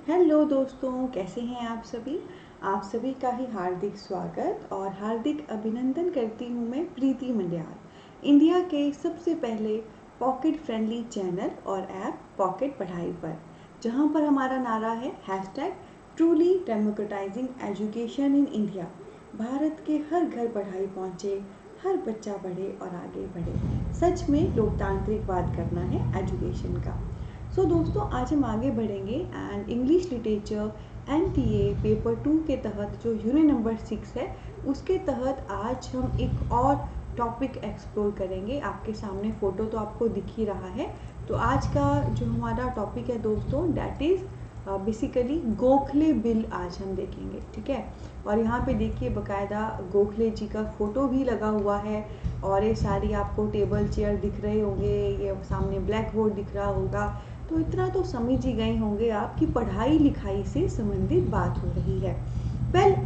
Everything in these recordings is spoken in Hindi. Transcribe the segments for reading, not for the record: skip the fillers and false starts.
हेलो दोस्तों, कैसे हैं आप सभी। आप सभी का ही हार्दिक स्वागत और हार्दिक अभिनंदन करती हूँ मैं प्रीति मंडियाल, इंडिया के सबसे पहले पॉकेट फ्रेंडली चैनल और ऐप पॉकेट पढ़ाई पर, जहाँ पर हमारा नारा है #truly democratising education in India. Bharat के हर घर पढ़ाई पहुँचे, हर बच्चा पढ़े और आगे बढ़े। सच में लोकतांत्रिक बात करना है एजुकेशन का। दोस्तों, आज हम आगे बढ़ेंगे and English literature NTA paper 2 के तहत जो यूनिट नंबर 6 है, उसके तहत आज हम एक और टॉपिक एक्सप्लोर करेंगे। आपके सामने फ़ोटो तो आपको दिख ही रहा है। तो आज का जो हमारा टॉपिक है दोस्तों, that is basically Gokhale bill आज हम देखेंगे, ठीक है। और यहाँ पे देखिए बकायदा गोखले जी का फ़ोटो भी लगा हुआ है और ये सारी आपको टेबल चेयर दिख रहे होंगे, ये सामने ब्लैक बोर्ड दिख रहा होगा। तो इतना तो समझ ही गए होंगे आप कि पढ़ाई लिखाई से संबंधित बात हो रही है।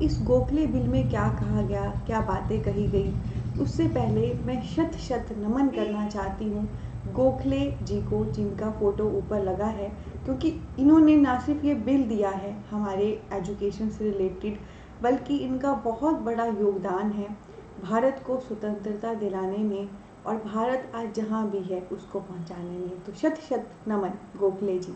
इस गोखले बिल में क्या कहा गया, क्या बातें कही गई, उससे पहले मैं शत शत नमन करना चाहती हूँ गोखले जी को, जिनका फ़ोटो ऊपर लगा है, क्योंकि इन्होंने ना सिर्फ ये बिल दिया है हमारे एजुकेशन से रिलेटेड, बल्कि इनका बहुत बड़ा योगदान है भारत को स्वतंत्रता दिलाने में और भारत आज जहाँ भी है उसको पहुँचाने में। तो शत शत नमन गोखले जी।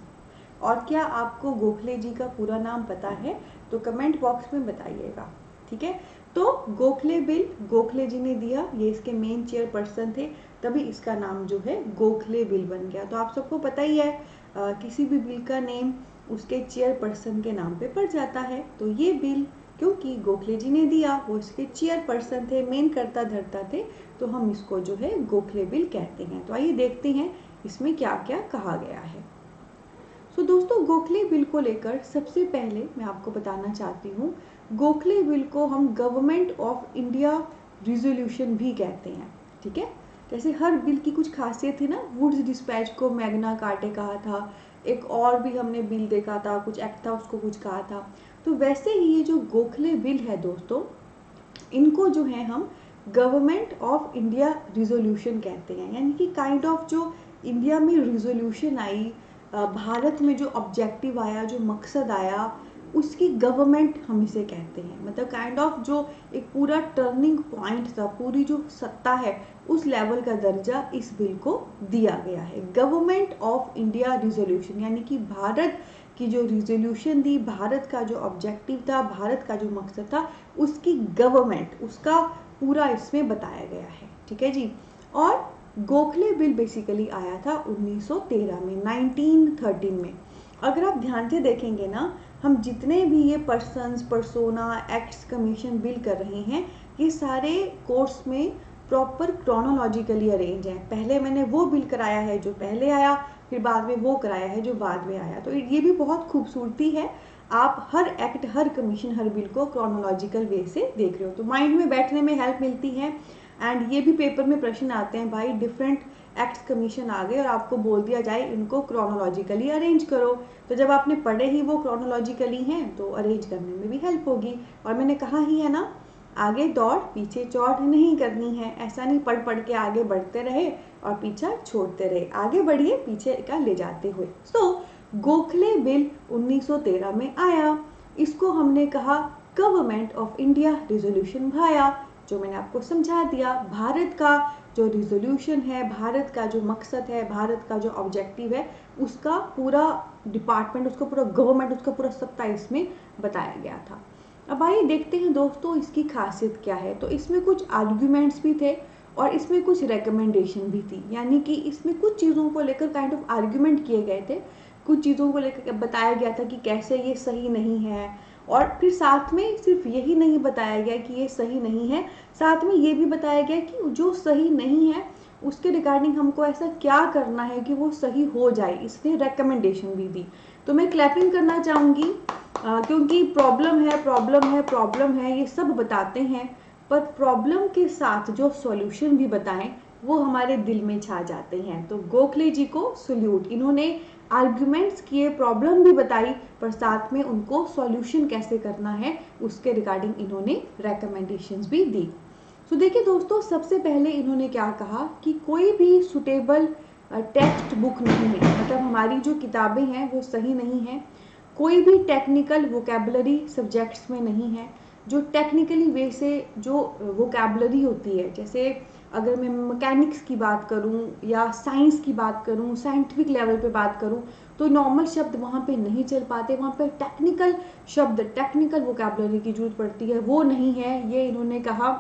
और क्या आपको गोखले जी का पूरा नाम पता है तो कमेंट बॉक्स में बताइएगा, ठीक है। तो गोखले बिल गोखले जी ने दिया, ये इसके मेन चेयरपर्सन थे, तभी इसका नाम जो है गोखले बिल बन गया। तो आप सबको पता ही है किसी भी बिल का नेम उसके चेयरपर्सन के नाम पे पड़ जाता है। तो ये बिल क्योंकि गोखले जी ने दिया, वो इसके चेयरपर्सन थे, मेन कर्ता धर्ता थे, तो हम इसको जो है गोखले बिल कहते हैं। तो आइए देखते हैं इसमें क्या क्या कहा गया है। दोस्तों, गोखले बिल को लेकर सबसे पहले मैं आपको बताना चाहती हूँ, गोखले बिल को हम गवर्नमेंट ऑफ इंडिया रिजोल्यूशन भी कहते हैं, ठीक है। जैसे हर बिल की कुछ खासियत थी ना, वुड्स डिस्पैच को मैग्ना कार्टे कहा था, एक और भी हमने बिल देखा था, कुछ एक्ट था उसको कुछ कहा था। तो वैसे ही ये जो गोखले बिल है दोस्तों, इनको जो है हम गवर्नमेंट ऑफ इंडिया रिजोल्यूशन कहते हैं। यानी कि काइंड ऑफ जो इंडिया में रिजोल्यूशन आई, भारत में जो ऑब्जेक्टिव आया, जो मकसद आया, उसकी गवर्नमेंट हम इसे कहते हैं। मतलब काइंड ऑफ जो एक पूरा टर्निंग पॉइंट था, पूरी जो सत्ता है, उस लेवल का दर्जा इस बिल को दिया गया है, गवर्नमेंट ऑफ इंडिया रिजोल्यूशन। यानी कि भारत की जो रिजोल्यूशन दी, भारत का जो ऑब्जेक्टिव था, भारत का जो मकसद था, उसकी गवर्नमेंट, उसका पूरा इसमें बताया गया है, ठीक है जी। और गोखले बिल बेसिकली आया था 1913 में, 1913 में। अगर आप ध्यान से देखेंगे ना, हम जितने भी ये persons, persona, acts, commission bill कर रहे हैं, ये सारे कोर्स में प्रॉपर क्रोनोलॉजिकली अरेंज है। पहले मैंने वो बिल कराया है जो पहले आया, फिर बाद में वो कराया है जो बाद में आया। तो ये भी बहुत खूबसूरती है, आप हर एक्ट, हर कमीशन, हर बिल को क्रोनोलॉजिकल वे से देख रहे हो, तो माइंड में बैठने में हेल्प मिलती है। एंड ये भी पेपर में प्रश्न आते हैं, भाई डिफरेंट एक्ट्स कमीशन आ गए और आपको बोल दिया जाए इनको क्रोनोलॉजिकली अरेंज करो, तो जब आपने पढ़े ही वो क्रोनोलॉजिकली हैं तो अरेंज करने में भी हेल्प होगी। और मैंने कहा ही है ना, आगे दौड़ पीछे चौड़ नहीं करनी है। ऐसा नहीं पढ़ पढ़ के आगे बढ़ते रहे और पीछा छोड़ते रहे, आगे बढ़िए पीछे का ले जाते हुए। गोखले बिल 1913 में आया, इसको हमने कहा गवर्नमेंट ऑफ इंडिया रिजोल्यूशन भाया, जो मैंने आपको समझा दिया। भारत का जो रिजोल्यूशन है, भारत का जो मकसद है, भारत का जो ऑब्जेक्टिव है, उसका पूरा डिपार्टमेंट, उसका पूरा गवर्नमेंट, उसका पूरा सत्ता इसमें बताया गया था। अब आइए देखते हैं दोस्तों इसकी खासियत क्या है। तो इसमें कुछ आर्ग्यूमेंट्स भी थे और इसमें कुछ रिकमेंडेशन भी थी। यानी कि इसमें कुछ चीज़ों को लेकर काइंड ऑफ आर्ग्यूमेंट किए गए थे, कुछ चीज़ों को लेकर बताया गया था कि कैसे ये सही नहीं है। और फिर साथ में सिर्फ यही नहीं बताया गया कि ये सही नहीं है, साथ में ये भी बताया गया कि जो सही नहीं है उसके रिगार्डिंग हमको ऐसा क्या करना है कि वो सही हो जाए, इसने रेकमेंडेशन भी दी। तो मैं क्लैपिंग करना चाहूँगी, क्योंकि प्रॉब्लम है, प्रॉब्लम है, प्रॉब्लम है, ये सब बताते हैं, पर प्रॉब्लम के साथ जो सॉल्यूशन भी बताएं वो हमारे दिल में छा जाते हैं। तो गोखले जी को सल्यूट, इन्होंने आर्ग्यूमेंट्स किए, प्रॉब्लम भी बताई, पर साथ में उनको सॉल्यूशन कैसे करना है उसके रिगार्डिंग इन्होंने रेकमेंडेशंस भी दी। तो देखिए दोस्तों, सबसे पहले इन्होंने क्या कहा कि कोई भी सुटेबल टेक्स्ट बुक नहीं है, मतलब हमारी जो किताबें हैं वो सही नहीं है। कोई भी टेक्निकल वोकेबलरी सब्जेक्ट्स में नहीं है। जो टेक्निकली वे से जो वोकेबलरी होती है, जैसे अगर मैं मैकेनिक्स की बात करूं या साइंस की बात करूं, साइंटिफिक लेवल पे बात करूं, तो नॉर्मल शब्द वहाँ पे नहीं चल पाते, वहाँ पे टेक्निकल शब्द, टेक्निकल वोकेबलरी की जरूरत पड़ती है, वो नहीं है, ये इन्होंने कहा।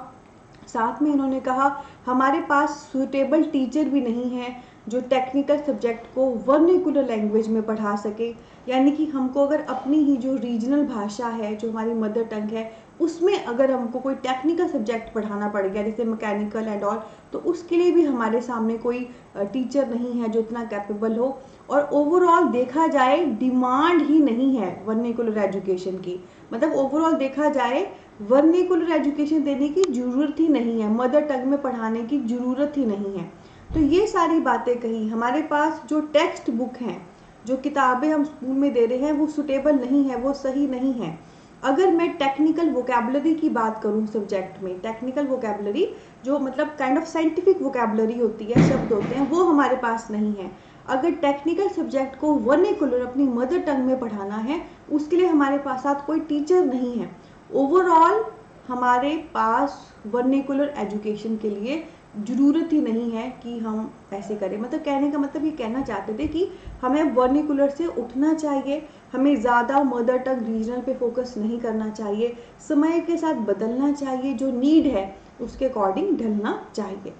साथ में इन्होंने कहा हमारे पास सुटेबल टीचर भी नहीं है जो टेक्निकल सब्जेक्ट को वर्निकुलर लैंग्वेज में पढ़ा सके, यानी कि हमको अगर अपनी ही जो रीजनल भाषा है, जो हमारी मदर टंग है, उसमें अगर हमको कोई टेक्निकल सब्जेक्ट पढ़ाना पड़ गया जैसे मैकेनिकल एंड ऑल, तो उसके लिए भी हमारे सामने कोई टीचर नहीं है जो इतना कैपेबल हो। और ओवरऑल देखा जाए डिमांड ही नहीं है वर्निकुलर एजुकेशन की, मतलब ओवरऑल देखा जाए वर्निकुलर एजुकेशन देने की ज़रूरत ही नहीं है, मदर टंग में पढ़ाने की ज़रूरत ही नहीं है। तो ये सारी बातें कही। हमारे पास जो टेक्स्ट बुक हैं, जो किताबें हम स्कूल में दे रहे हैं, वो सुटेबल नहीं है, वो सही नहीं है। अगर मैं टेक्निकल वोकेबलरी की बात करूं सब्जेक्ट में, टेक्निकल वोकेबलरी जो मतलब काइंड ऑफ साइंटिफिक वोकेबलरी होती है, शब्द होते हैं, वो हमारे पास नहीं है। अगर टेक्निकल सब्जेक्ट को वर्निकुलर अपनी मदर टंग में पढ़ाना है, उसके लिए हमारे पास साथ कोई टीचर नहीं है। ओवरऑल हमारे पास वर्निकुलर एजुकेशन के लिए ज़रूरत ही नहीं है कि हम ऐसे करें। मतलब कहने का मतलब ये कहना चाहते थे कि हमें वर्निकुलर से उठना चाहिए, हमें ज़्यादा मदर टंग रीजनल पे फोकस नहीं करना चाहिए, समय के साथ बदलना चाहिए, जो नीड है उसके अकॉर्डिंग ढलना चाहिए।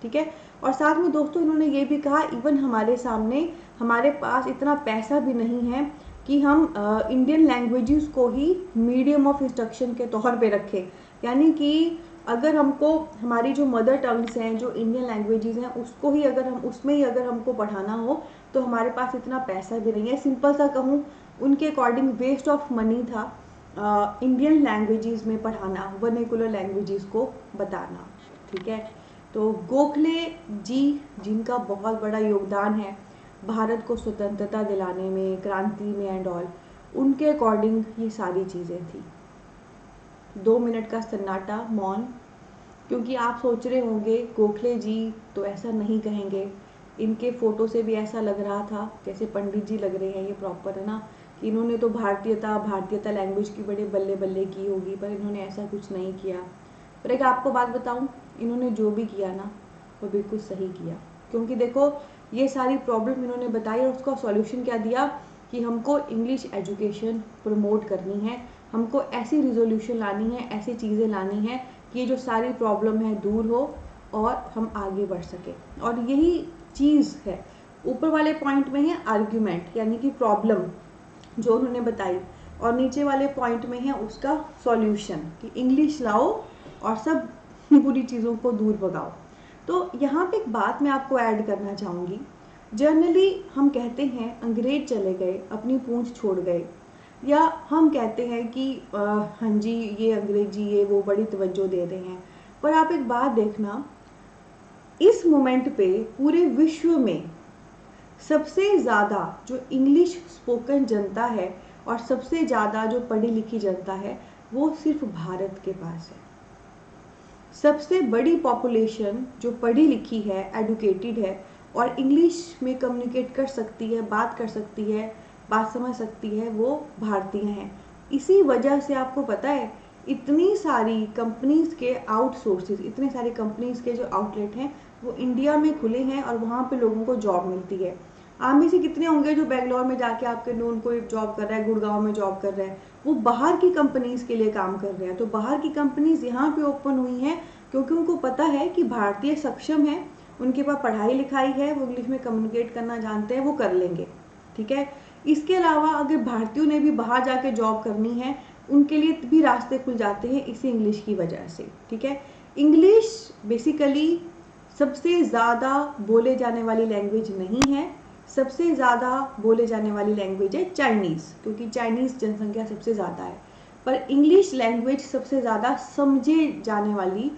ठीक है। और साथ में दोस्तों इन्होंने ये भी कहा इवन हमारे पास इतना पैसा भी नहीं है कि हम इंडियन लैंग्वेजेस को ही मीडियम ऑफ इंस्ट्रक्शन के तौर पे रखें, यानी कि अगर हमको हमारी जो मदर टंग्स हैं, जो इंडियन लैंग्वेजेस हैं, उसको ही अगर हम उसमें ही अगर हमको पढ़ाना हो तो हमारे पास इतना पैसा भी नहीं है। सिंपल सा कहूँ, उनके अकॉर्डिंग वेस्ट ऑफ मनी था इंडियन लैंग्वेजेस में पढ़ाना, वर्निकुलर लैंग्वेजेस को बताना। ठीक है। तो गोखले जी, जिनका बहुत बड़ा योगदान है भारत को स्वतंत्रता दिलाने में, क्रांति में एंड ऑल, उनके अकॉर्डिंग ये सारी चीज़ें थी। 2 मिनट का सन्नाटा, मौन, क्योंकि आप सोच रहे होंगे गोखले जी तो ऐसा नहीं कहेंगे, इनके फ़ोटो से भी ऐसा लग रहा था जैसे पंडित जी लग रहे हैं, ये प्रॉपर है ना, कि इन्होंने तो भारतीयता लैंग्वेज की बड़े बल्ले बल्ले की होगी, पर इन्होंने ऐसा कुछ नहीं किया। पर एक आपको बात बताऊं, इन्होंने जो भी किया ना वो बिल्कुल सही किया, क्योंकि देखो ये सारी प्रॉब्लम इन्होंने बताई और उसका सॉल्यूशन क्या दिया कि हमको इंग्लिश एजुकेशन प्रमोट करनी है, हमको ऐसी रिजोल्यूशन लानी है, ऐसी चीज़ें लानी है कि ये जो सारी प्रॉब्लम है दूर हो और हम आगे बढ़ सके। और यही चीज़ है, ऊपर वाले पॉइंट में है आर्ग्यूमेंट यानी कि प्रॉब्लम जो उन्होंने बताई, और नीचे वाले पॉइंट में है उसका सॉल्यूशन कि इंग्लिश लाओ और सब बुरी चीज़ों को दूर भगाओ। तो यहाँ पे एक बात मैं आपको ऐड करना चाहूँगी। जनरली हम कहते हैं अंग्रेज चले गए, अपनी पूंछ छोड़ गए, या हम कहते हैं कि हाँ जी ये अंग्रेजी ये वो बड़ी तवज्जो दे रहे हैं। पर आप एक बात देखना, इस मोमेंट पे पूरे विश्व में सबसे ज़्यादा जो इंग्लिश स्पोकन जनता है और सबसे ज़्यादा जो पढ़ी लिखी जनता है वो सिर्फ भारत के पास है। सबसे बड़ी पॉपुलेशन जो पढ़ी लिखी है, एडुकेटेड है और इंग्लिश में कम्युनिकेट कर सकती है, बात कर सकती है, बात समझ सकती है, वो भारतीय हैं। इसी वजह से आपको पता है इतनी सारी कंपनीज के आउटसोर्सेज, इतने सारे कंपनीज के जो आउटलेट हैं वो इंडिया में खुले हैं और वहाँ पे लोगों को जॉब मिलती है। आप में से कितने होंगे जो बेंगलोर में जाके आपके नोन कोई जॉब कर रहा है, गुड़गांव में जॉब कर रहा है, वो बाहर की कंपनीज के लिए काम कर रहे हैं। तो बाहर की कंपनीज यहाँ पे ओपन हुई हैं क्योंकि उनको पता है कि भारतीय सक्षम है, उनके पास पढ़ाई लिखाई है, वो इंग्लिश में कम्युनिकेट करना जानते हैं, वो कर लेंगे। ठीक है। इसके अलावा अगर भारतीयों ने भी बाहर जाके जॉब करनी है, उनके लिए भी रास्ते खुल जाते हैं इसी इंग्लिश की वजह से। ठीक है। इंग्लिश बेसिकली सबसे ज़्यादा बोले जाने वाली लैंग्वेज नहीं है, सबसे ज़्यादा बोले जाने वाली लैंग्वेज है चाइनीज़, क्योंकि चाइनीज़ जनसंख्या सबसे ज़्यादा है। पर इंग्लिश लैंग्वेज सबसे ज़्यादा समझे जाने वाली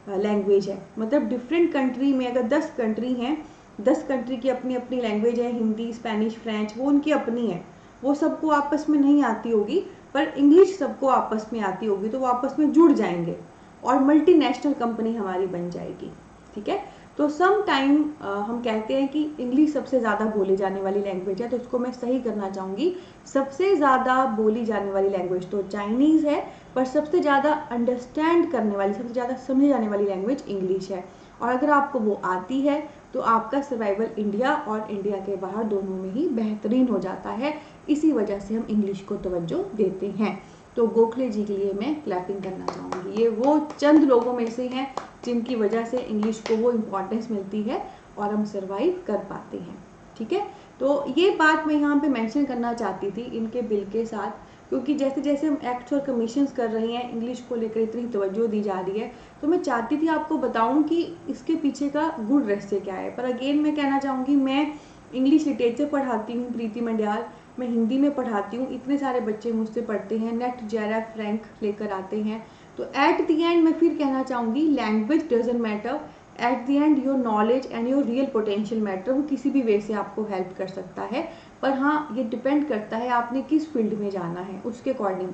लैंग्वेज है। मतलब डिफरेंट कंट्री में अगर 10 कंट्री हैं, 10 कंट्री की अपनी अपनी लैंग्वेज है, हिंदी, स्पेनिश, फ्रेंच, वो उनकी अपनी है, वो सबको आपस में नहीं आती होगी, पर इंग्लिश सबको आपस में आती होगी, तो वो आपस में जुड़ जाएंगे और मल्टीनेशनल कंपनी हमारी बन जाएगी। ठीक है। तो सम टाइम हम कहते हैं कि इंग्लिश सबसे ज़्यादा बोली जाने वाली लैंग्वेज है, तो उसको मैं सही करना चाहूँगी। सबसे ज़्यादा बोली जाने वाली लैंग्वेज तो चाइनीज़ है, पर सबसे ज़्यादा अंडरस्टैंड करने वाली, सबसे ज़्यादा समझी जाने वाली लैंग्वेज इंग्लिश है। और अगर आपको वो आती है तो आपका सर्वाइवल इंडिया और इंडिया के बाहर दोनों में ही बेहतरीन हो जाता है। इसी वजह से हम इंग्लिश को तवज्जो देते हैं। तो गोखले जी के लिए मैं क्लैपिंग करना चाहूँगी। ये वो चंद लोगों में से हैं जिनकी वजह से इंग्लिश को वो इम्पोर्टेंस मिलती है और हम सर्वाइव कर पाते हैं। ठीक है, तो ये बात मैं यहाँ पे मेंशन करना चाहती थी इनके बिल के साथ, क्योंकि जैसे जैसे हम एक्ट्स और कमीशंस कर रहे हैं, इंग्लिश को लेकर इतनी तवज्जो दी जा रही है, तो मैं चाहती थी आपको बताऊं कि इसके पीछे का गुड रहस्य क्या है। पर अगेन मैं कहना चाहूँगी, मैं इंग्लिश लिटरेचर पढ़ाती हूँ प्रीति मंडियाल, मैं हिंदी में पढ़ाती हूँ, इतने सारे बच्चे मुझसे पढ़ते हैं, नेट जेआरएफ रैंक लेकर आते हैं। तो एट द एंड मैं फिर कहना चाहूँगी, language doesn't matter, at the end your knowledge and your real potential matter. वो किसी भी वे से आपको हेल्प कर सकता है, पर हाँ ये डिपेंड करता है आपने किस फील्ड में जाना है, उसके according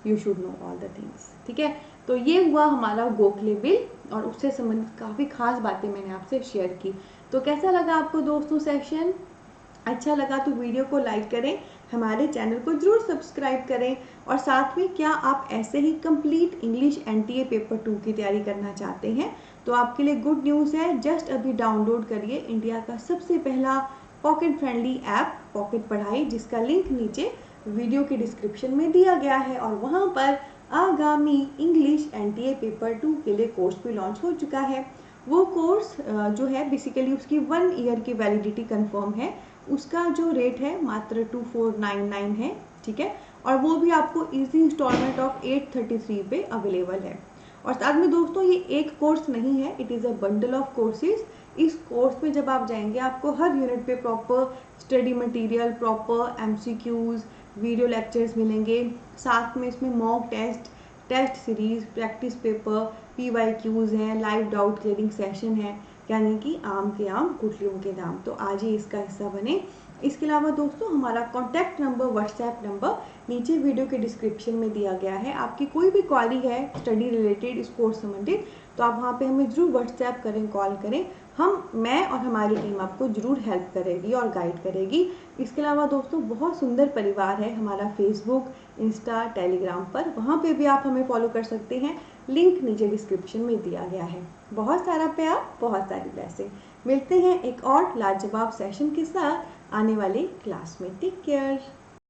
you should know all the things. ठीक है, तो ये हुआ हमारा गोखले बिल और उससे संबंधित काफ़ी खास बातें मैंने आपसे शेयर की। तो कैसा लगा आपको दोस्तों सेशन? अच्छा लगा तो वीडियो को लाइक करें, हमारे चैनल को जरूर सब्सक्राइब करें, और साथ में क्या आप ऐसे ही कंप्लीट इंग्लिश एनटीए पेपर 2 की तैयारी करना चाहते हैं, तो आपके लिए गुड न्यूज़ है। जस्ट अभी डाउनलोड करिए इंडिया का सबसे पहला पॉकेट फ्रेंडली ऐप पॉकेट पढ़ाई, जिसका लिंक नीचे वीडियो के डिस्क्रिप्शन में दिया गया है। और वहाँ पर आगामी इंग्लिश एनटीए पेपर 2 के लिए कोर्स भी लॉन्च हो चुका है। वो कोर्स जो है बेसिकली उसकी 1 ईयर की वैलिडिटी कंफर्म है, उसका जो रेट है मात्र 2499 है। ठीक है, और वो भी आपको इजी इंस्टॉलमेंट ऑफ 833 पे अवेलेबल है। और साथ में दोस्तों ये एक कोर्स नहीं है, it is a bundle of courses. इस कोर्स में जब आप जाएंगे आपको हर यूनिट पे proper study material, proper MCQs, video lectures मिलेंगे, साथ में इसमें mock test, test series, practice paper, PYQs हैं, लाइव डाउट क्लियरिंग सेशन है, यानी कि आम के आम गुठलियों के दाम। तो आज ही इसका हिस्सा बने। इसके अलावा दोस्तों हमारा कॉन्टैक्ट नंबर, व्हाट्सएप नंबर नीचे वीडियो के डिस्क्रिप्शन में दिया गया है। आपकी कोई भी क्वारी है स्टडी रिलेटेड, इस कोर्स संबंधित, तो आप वहाँ पे हमें जरूर व्हाट्सएप करें, कॉल करें। मैं और हमारी टीम आपको जरूर हेल्प करेगी और गाइड करेगी। इसके अलावा दोस्तों बहुत सुंदर परिवार है हमारा फेसबुक, इंस्टा, टेलीग्राम पर, वहाँ पे भी आप हमें फॉलो कर सकते हैं, लिंक नीचे डिस्क्रिप्शन में दिया गया है। बहुत सारा प्यार, बहुत सारी ब्लेसिंग। मिलते हैं एक और लाजवाब सेशन के साथ आने वाली क्लास में। Take care.